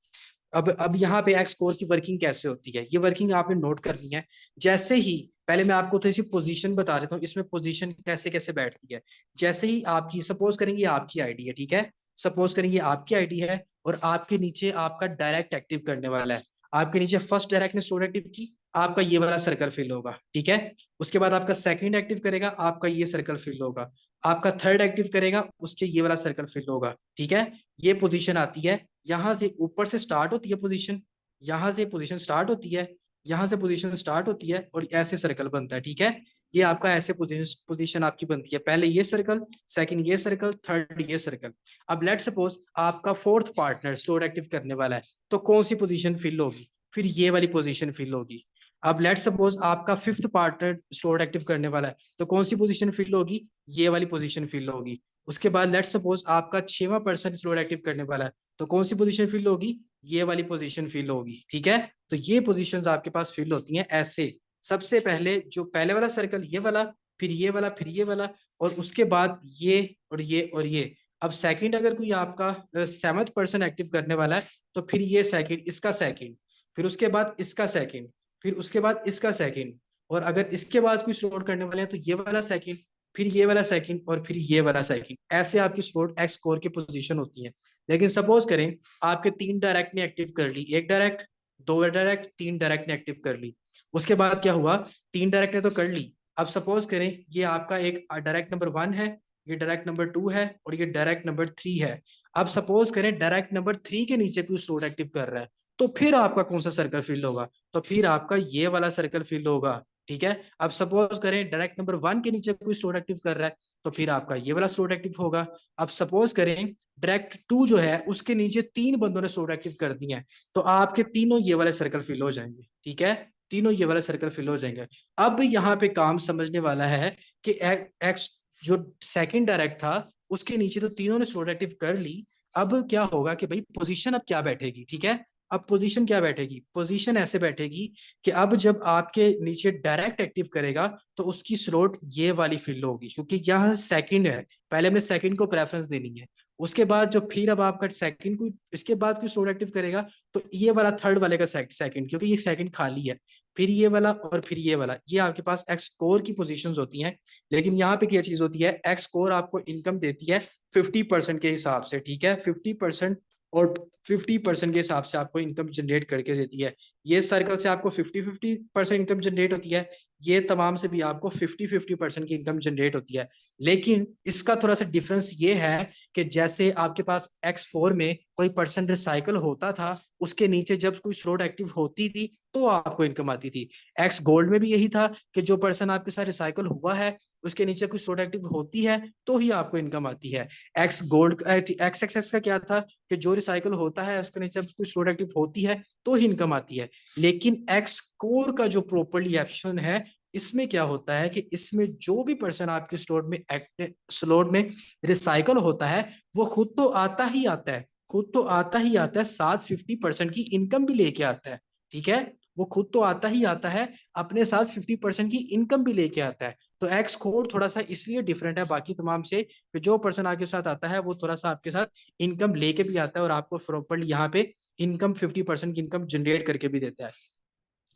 अब यहाँ पे एक्स कोर की वर्किंग कैसे होती है, ये वर्किंग आपने नोट करनी है। जैसे ही, पहले मैं आपको थोड़ी सी पोजीशन बता देता हूँ, इसमें पोजीशन कैसे कैसे बैठती है। जैसे ही आपकी, सपोज करेंगे आपकी आईडी है, ठीक है। सपोज करेंगे आपकी आईडी है, और आपके नीचे आपका डायरेक्ट एक्टिव करने वाला है। आपके नीचे फर्स्ट डायरेक्ट ने स्टोर एक्टिव की, आपका ये वाला सर्कल फिल होगा, ठीक है। उसके बाद आपका सेकंड एक्टिव करेगा, आपका ये सर्कल फिल होगा। आपका थर्ड एक्टिव करेगा, उसके ये वाला सर्कल फिल होगा, ठीक है। ये पोजीशन आती है, यहां से ऊपर से स्टार्ट होती है पोजीशन, यहां से पोजीशन स्टार्ट होती है, यहां से पोजीशन स्टार्ट होती है, और ऐसे सर्कल बनता है, ठीक है। ये आपका ऐसे पोजीशन आपकी बनती है, पहले ये सर्कल, सेकंड ये सर्कल, थर्ड ये सर्कल। अब लेट सपोज आपका फोर्थ पार्टनर स्लोर एक्टिव करने वाला है, तो कौन सी पोजीशन फिल होगी, फिर ये वाली पोजीशन फिल होगी। अब लेट सपोज आपका फिफ्थ पार्टनर स्लोर एक्टिव करने वाला है, तो कौन सी पोजीशन फिल होगी, ये वाली पोजीशन फिल होगी। उसके बाद लेट सपोज आपका छठवां पर्सन स्लोर एक्टिव करने वाला है, तो कौन सी पोजीशन फिल होगी, ये वाली पोजीशन फिल होगी, ठीक है। तो ये पोजीशंस आपके पास फिल होती हैं ऐसे। सबसे पहले जो पहले वाला सर्कल, ये वाला, फिर ये वाला, फिर ये वाला, और उसके बाद ये, और ये, और ये। अब सेकंड अगर कोई आपका सेवंथ पर्सन एक्टिव करने वाला है, तो फिर ये सेकंड, इसका सेकंड, फिर उसके बाद इसका सेकंड, फिर उसके बाद इसका सेकंड, और अगर इसके बाद कोई स्लोट करने वाले हैं तो ये वाला सेकंड, फिर ये वाला सेकंड, और फिर ये वाला सेकंड। ऐसे आपकी स्लोट एक्स कोर की पोजीशन होती है। लेकिन सपोज करें आपके तीन डायरेक्ट ने एक्टिव कर ली, एक डायरेक्ट, दो डायरेक्ट, तीन डायरेक्ट ने एक्टिव कर ली। उसके बाद क्या हुआ, तीन डायरेक्ट ने तो कर ली। अब सपोज करें ये आपका एक डायरेक्ट नंबर वन है, ये डायरेक्ट नंबर टू है, और ये डायरेक्ट नंबर थ्री है। अब सपोज करें डायरेक्ट नंबर थ्री के नीचे कोई स्लोट एक्टिव कर रहा है, तो फिर आपका कौन सा सर्कल फिल होगा, तो फिर आपका ये वाला सर्कल फिल होगा, ठीक है। अब सपोज करें डायरेक्ट नंबर वन के नीचे कोई स्लोट एक्टिव कर रहा है, तो फिर आपका ये वाला स्लोट एक्टिव होगा। अब सपोज करें डायरेक्ट टू जो है उसके नीचे तीन बंदों ने स्लोट एक्टिव कर दिए हैं, तो आपके तीनों ये वाले सर्कल फिल हो जाएंगे, ठीक है। तीनों ये वाले सर्कल फिल हो जाएंगे। अब यहाँ पे काम समझने वाला है कि एक्स जो सेकंड डायरेक्ट था उसके नीचे तो तीनों ने स्लोट एक्टिव कर ली। अब क्या होगा कि भाई पोजीशन अब क्या बैठेगी, ठीक है। अब पोजीशन क्या बैठेगी, पोजीशन ऐसे बैठेगी कि अब जब आपके नीचे डायरेक्ट एक्टिव करेगा तो उसकी स्लोट ये वाली फिल होगी, क्योंकि यहाँ सेकंड है, पहले हमने सेकंड को प्रेफरेंस देनी है। उसके बाद जो फिर अब आपका सेकंड को, इसके बाद कोई स्लोट एक्टिव करेगा, तो ये वाला थर्ड वाले का सेकंड, क्योंकि ये सेकंड खाली है, फिर ये वाला, और फिर ये वाला। ये आपके पास एक्स कोर की पोजीशंस होती हैं। लेकिन यहाँ पे क्या चीज होती है, एक्स कोर आपको इनकम देती है 50% के हिसाब से, ठीक है, 50%। और 50% के हिसाब से आपको इनकम जनरेट करके देती है। ये सर्कल से आपको 50-50% इनकम जनरेट होती है, ये तमाम से भी आपको 50-50% की इनकम जनरेट होती है। लेकिन इसका थोड़ा सा डिफरेंस ये है कि जैसे आपके पास X4 में कोई पर्सन रिसाइकल होता था, उसके नीचे जब कोई स्लोट एक्टिव होती थी तो आपको इनकम आती थी। एक्स गोल्ड में भी यही था कि जो पर्सन आपके साथ रिसाइकल हुआ है उसके नीचे कोई स्लोट एक्टिव होती है तो ही आपको इनकम आती है। एक्स गोल्ड, एक्स एक्स का क्या था कि जो रिसाइकल होता है उसके नीचे कोई स्लोट एक्टिव होती है तो ही इनकम आती है। लेकिन एक्स कोर का जो प्रॉपरली ऑप्शन है, इसमें क्या होता है कि इसमें जो भी पर्सन आपके स्लोट में रिसाइकल होता है वो खुद तो आता ही आता है, खुद तो आता ही आता है, साथ 50% की इनकम भी लेके आता है, ठीक है। वो खुद तो आता ही आता है, अपने साथ 50% की इनकम भी लेके आता है। तो एक्स कोड थोड़ा सा इसलिए डिफरेंट है बाकी तमाम से कि जो पर्सन आपके साथ आता है वो थोड़ा सा आपके साथ इनकम लेके भी आता है और आपको प्रॉपरली यहाँ पे इनकम 50% की इनकम जनरेट करके भी देता है।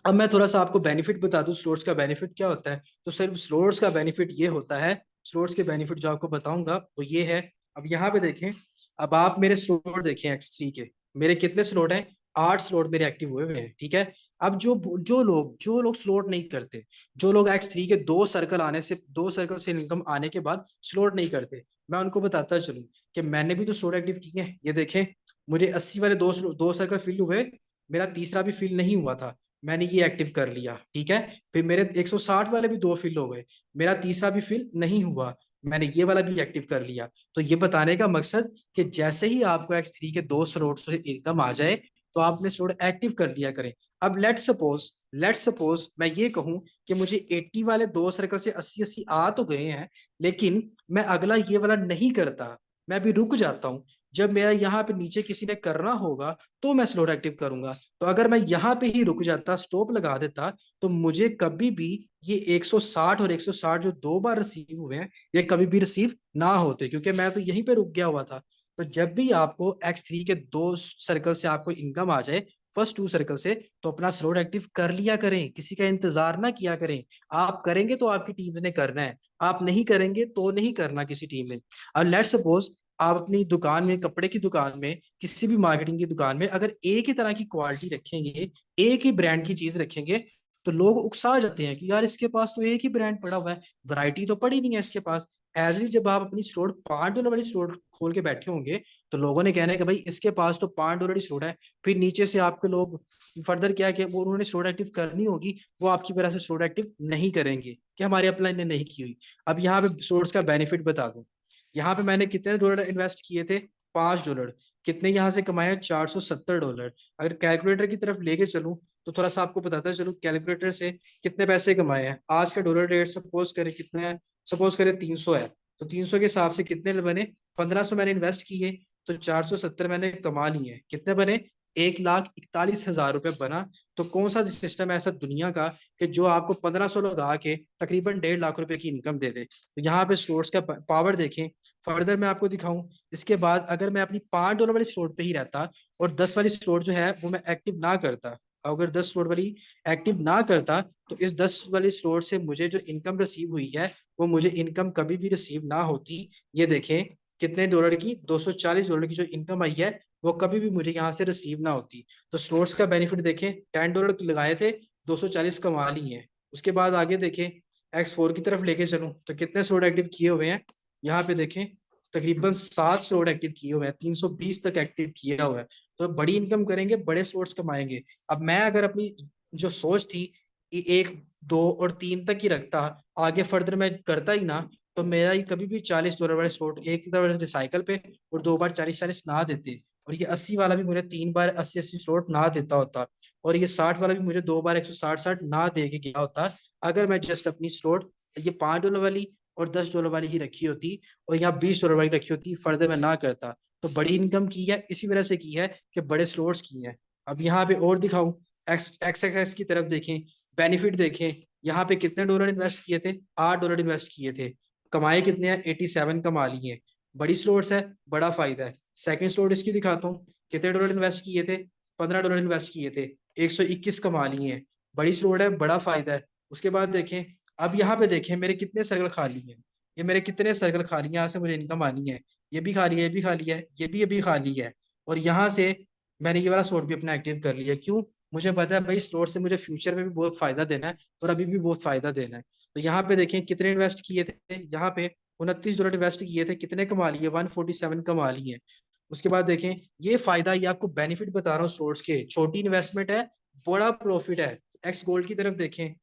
अब मैं थोड़ा सा आपको बेनिफिट बता दूं स्लोट्स का बेनिफिट क्या होता है। तो सिर्फ स्लोट्स का बेनिफिट ये होता है, स्लोट्स के बेनिफिट जो आपको बताऊंगा वो ये है। अब यहाँ पे देखें, अब आप मेरे स्लोट देखें X3 के, मेरे कितने स्लोट हैं, 8 स्लोट मेरे एक्टिव हुए हुए हैं, ठीक है। अब जो लोग स्लोट नहीं करते, जो लोग X3 के 2 सर्कल से इनकम आने के बाद स्लोट नहीं करते, मैं उनको बताता चलूं कि मैंने भी तो स्लोट एक्टिव किए हैं। ये देखें, मुझे 80 वाले दो सर्कल फिल हुए, मेरा तीसरा भी फिल नहीं हुआ था, मैंने ये एक्टिव कर लिया, ठीक है। फिर मेरे 160 वाले भी 2 फिल हो गए, मेरा तीसरा भी फिल नहीं हुआ, मैंने ये वाला भी एक्टिव कर लिया। तो ये बताने का मकसद कि जैसे ही आपको X3 के 2 स्लॉट से इनकम आ जाए तो आप अपने स्लॉट एक्टिव कर लिया करें। अब लेट्स सपोज मैं ये कहूं कि मुझे 80 वाले 2 सर्कल से 80-80 आ तो गए हैं, लेकिन मैं अगला ये वाला नहीं करता, मैं अभी रुक जाता हूं। जब मेरा यहाँ पे नीचे किसी ने करना होगा तो मैं स्लॉट एक्टिव करूंगा। तो अगर मैं यहाँ पे ही रुक जाता, स्टॉप लगा देता, तो मुझे कभी भी ये 160 और 160 जो 2 बार रिसीव हुए हैं, ये कभी भी रिसीव ना होते, क्योंकि मैं तो यहीं पे रुक गया हुआ था। तो जब भी आपको X3 के 2 सर्कल से आपको इनकम आ जाए, फर्स्ट 2 सर्कल से, तो अपना स्लॉट एक्टिव कर लिया करें, किसी का इंतजार ना किया करें। आप करेंगे तो आपकी टीम ने करना है, आप नहीं करेंगे तो नहीं करना किसी टीम ने। अब लेट सपोज आप अपनी दुकान में, कपड़े की दुकान में, किसी भी मार्केटिंग की दुकान में अगर एक ही तरह की क्वालिटी रखेंगे, एक ही ब्रांड की चीज रखेंगे, तो लोग उकसा जाते हैं कि यार इसके पास तो एक ही ब्रांड पड़ा हुआ है, वैरायटी तो पड़ी नहीं है इसके पास। एज जब आप अपनी स्टोर $5 वाली स्टोर खोल के बैठे होंगे, तो लोगों ने कहना है कि भाई इसके पास तो $5 की स्टोर है। फिर नीचे से आपके लोग फर्दर क्या है कि वो उन्होंने स्टोर एक्टिव करनी होगी, वो आपकी वजह से स्टोर एक्टिव नहीं करेंगे कि हमारी अपलाइन ने नहीं की हुई। अब यहाँ पे स्टोर्स का बेनिफिट बता दूं, यहाँ पे मैंने कितने डॉलर इन्वेस्ट किए थे, $5। कितने यहाँ से कमाए, $470। अगर कैलकुलेटर की तरफ लेके चलूं तो थोड़ा सा आपको बताता चलूं कैलकुलेटर से कितने पैसे कमाए हैं। आज का डॉलर रेट सपोज करें कितना है, सपोज करें 300 है, तो 300 के हिसाब से कितने बने, 1500 मैंने इन्वेस्ट किए, तो 470 मैंने कमा लिए, कितने बने, 1,41,000 रुपये बना। तो कौन सा सिस्टम है ऐसा दुनिया का कि जो आपको 1500 लगा के तकरीबन 1.5 लाख रुपए की इनकम दे दे। तो यहाँ पे सोर्स का पावर देखें। फर्दर मैं आपको दिखाऊं, इसके बाद अगर मैं अपनी $5 वाली स्लॉट पे ही रहता और 10 वाली स्लॉट जो है वो मैं एक्टिव ना करता, अगर 10 स्लॉट वाली एक्टिव ना करता, तो इस 10 वाली स्लॉट से मुझे जो इनकम रिसीव हुई है वो मुझे इनकम कभी भी रिसीव ना होती। ये देखें, कितने डॉलर की, $240 की जो इनकम आई है वो कभी भी मुझे यहाँ से रिसीव ना होती। तो स्लॉट्स का बेनिफिट देखें, $10 लगाए थे, 240 कमा लिए हैं। उसके बाद आगे देखें, X4 की तरफ लेके चलूं तो कितने स्लॉट एक्टिव किए हुए हैं, यहाँ पे देखें तकरीबन 7 स्लॉट एक्टिव किए हुए हैं, 320 तक एक्टिव किया हुआ है। तो बड़ी इनकम करेंगे, बड़े स्लॉट्स कमाएंगे। अब मैं अगर अपनी जो सोच थी कि 1, 2 और 3 तक ही रखता, आगे फर्दर मैं करता ही ना, तो मेरा ही कभी भी $40 वाले स्लॉट एक बार रिसाइकल पे और 2 बार 40-40 ना देते, और ये 80 वाला भी मुझे 3 बार 80-80 स्लॉट ना देता होता, और ये 60 वाला भी मुझे 2 बार 160-60 ना दे के गया होता, अगर मैं जस्ट अपनी स्लॉट ये $5 वाली और $10 वाली ही रखी होती, और यहाँ $20 वाली रखी होती, फर्दर मैं ना करता। तो बड़ी इनकम की है इसी वजह से की है कि बड़े स्लोट्स की है। अब यहाँ पे और दिखाऊं, एक्स की तरफ देखें, बेनिफिट देखें, यहाँ पे कितने डॉलर इन्वेस्ट किए थे, $8 इन्वेस्ट किए थे, कमाए कितने हैं, 87 कमा लिए हैं। बड़ी स्लोट्स है, बड़ा फायदा है। सेकंड स्लोट इसकी दिखाता हूँ, कितने डॉलर इन्वेस्ट किए थे, $15 इन्वेस्ट किए थे, 121 कमा लिए हैं। बड़ी स्लोट है, बड़ा फायदा है। उसके बाद देखें, अब यहाँ पे देखें मेरे कितने सर्कल खाली हैं, ये मेरे कितने सर्कल खाली हैं, यहाँ से मुझे इनकम आनी है, ये भी खाली है, ये भी खाली है, ये भी अभी खाली है, और यहाँ से मैंने ये वाला स्लॉट भी अपना एक्टिव कर लिया। क्यों, मुझे पता है भाई स्लॉट से मुझे फ्यूचर में भी बहुत फायदा देना है और अभी भी बहुत फायदा देना है। तो यहाँ पे देखें कितने इन्वेस्ट किए थे, यहाँ पे $29 इन्वेस्ट किए थे, कितने कमा लिए, 147 कमा लिए। उसके बाद देखें, ये फायदा, ये आपको बेनिफिट बता रहा हूँ स्टोर्स के, छोटी इन्वेस्टमेंट है, बड़ा प्रॉफिट है। एक्स गोल्ड की तरफ देखें,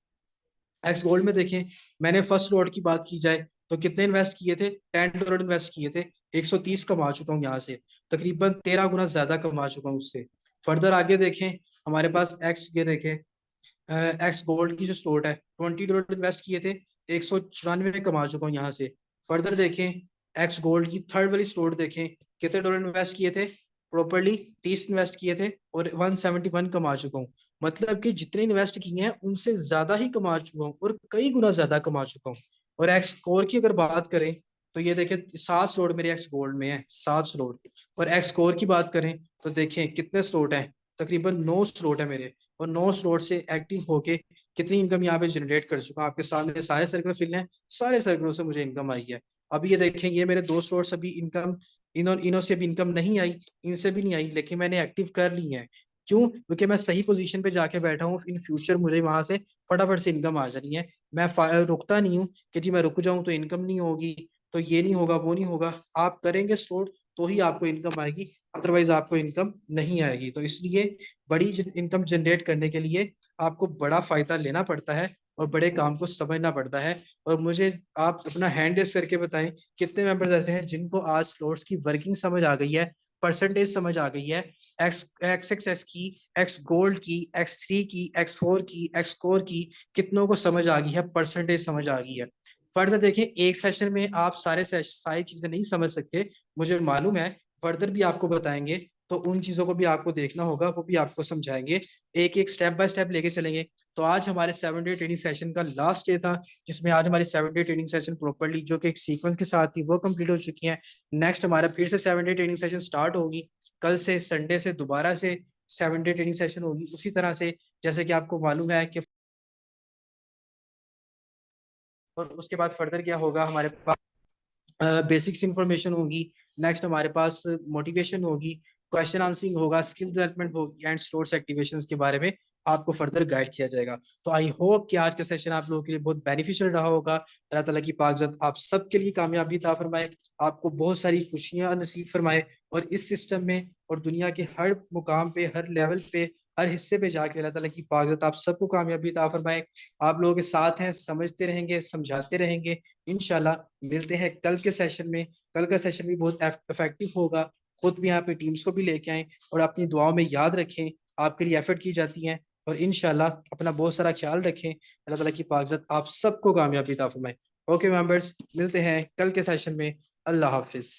एक्स गोल्ड में देखें, मैंने फर्स्ट लॉट की बात की जाए तो कितने इन्वेस्ट किए थे, $10 इन्वेस्ट किए थे, 130 कमा चुका हूँ यहाँ से, तकरीबन 13 गुना ज्यादा कमा चुका हूँ उससे। फर्दर आगे देखें, हमारे पास एक्स ये देखें, एक्स गोल्ड की जो स्लॉट है, $20 इन्वेस्ट किए थे, 194 कमा चुका हूँ यहाँ से। फर्दर देखें, एक्स गोल्ड की थर्ड वाली स्लॉट देखें, कितने डॉलर इन्वेस्ट किए थे, प्रॉपरली 30 इन्वेस्ट किए थे और 171 कमा चुका हूँ। मतलब कि जितने इन्वेस्ट किए हैं उनसे ज्यादा ही कमा चुका हूँ और कई गुना ज्यादा कमा चुका हूँ। और एक्स कोर की अगर बात करें तो ये देखें 7 स्लॉट मेरे एक्स गोल्ड में है, 7 स्लॉट। और एक्स कोर की बात करें तो देखें कितने स्लॉट हैं, तकरीबन 9 स्लॉट है मेरे। और 9 स्लॉट से एक्टिव होके कितनी इनकम यहाँ पे जनरेट कर चुका हूं। आपके सामने सारे सर्कल फिल हैं, सारे सर्कलों से मुझे इनकम आई है। अभी ये देखें, ये मेरे 2 स्लॉट्स अभी इनकम, इनों से भी इनकम नहीं आई, इनसे भी नहीं आई, लेकिन मैंने एक्टिव कर ली है। क्यों? क्योंकि मैं सही पोजीशन पे जाके बैठा हूँ, इन फ्यूचर मुझे वहां से फटाफट से इनकम आ जानी है। मैं रुकता नहीं हूँ कि जी मैं रुक जाऊं तो इनकम नहीं होगी, तो ये नहीं होगा, वो नहीं होगा। आप करेंगे स्टोर तो ही आपको इनकम आएगी, अदरवाइज आपको इनकम नहीं आएगी। तो इसलिए बड़ी इनकम जनरेट करने के लिए आपको बड़ा फायदा लेना पड़ता है और बड़े काम को समझना पड़ता है। और मुझे आप अपना हैंड रेस करके बताएं कितने मेंबर्स ऐसे हैं जिनको आज स्लॉट्स की वर्किंग समझ आ गई है, परसेंटेज समझ आ गई है, एक्स एक्स एक्स एस की, एक्स गोल्ड की, X3 की, X4 की, एक्स कोर की, कितनों को समझ आ गई है, परसेंटेज समझ आ गई है। फर्दर देखें, एक सेशन में आप सारी चीजें नहीं समझ सकते, मुझे मालूम है। फर्दर भी आपको बताएंगे, तो उन चीजों को भी आपको देखना होगा, वो भी आपको समझाएंगे, एक एक स्टेप बाय स्टेप लेके चलेंगे। तो आज हमारे 7 डे ट्रेनिंग सेशन का लास्ट डे था, जिसमें आज हमारी 7 डे ट्रेनिंग सेशन प्रॉपरली जो कि एक सीक्वेंस के साथ थी वो कंप्लीट हो चुकी है। नेक्स्ट हमारा फिर से 7 डे ट्रेनिंग सेशन स्टार्ट होगी, कल से संडे से दोबारा से 7 डे ट्रेनिंग सेशन होगी उसी तरह से, जैसे कि आपको मालूम है कि। और उसके बाद फर्दर क्या होगा, हमारे पास बेसिक्स इंफॉर्मेशन होगी, नेक्स्ट हमारे पास मोटिवेशन होगी, क्वेश्चन आंसरिंग होगा, स्किल डेवलपमेंट होगी, एंड स्टोर्स एक्टिवेशंस के बारे में आपको फर्दर गाइड किया जाएगा। तो आई होप कि आज का सेशन आप लोगों के लिए बहुत बेनिफिशियल रहा होगा। अल्लाह ताला की पाकज़त आप सबके लिए कामयाबी अता फरमाए, आपको बहुत सारी खुशियां नसीब फरमाए, और इस सिस्टम में और दुनिया के हर मुकाम पे, हर लेवल पे, हर हिस्से पे जाके अल्लाह ताला की पाकज़त आप सबको कामयाबी अता फरमाए। आप लोगों के साथ हैं, समझते रहेंगे, समझाते रहेंगे। इंशाल्लाह मिलते हैं कल के सेशन में। कल का सेशन भी बहुत इफेक्टिव होगा। खुद भी यहाँ पे टीम्स को भी लेके आए और अपनी दुआओं में याद रखें, आपके लिए एफर्ट की जाती हैं। और इंशाल्लाह अपना बहुत सारा ख्याल रखें। अल्लाह ताला की पाकज़त आप सबको कामयाबी अता फरमाए। ओके मेंबर्स, मिलते हैं कल के सेशन में। अल्लाह हाफिज।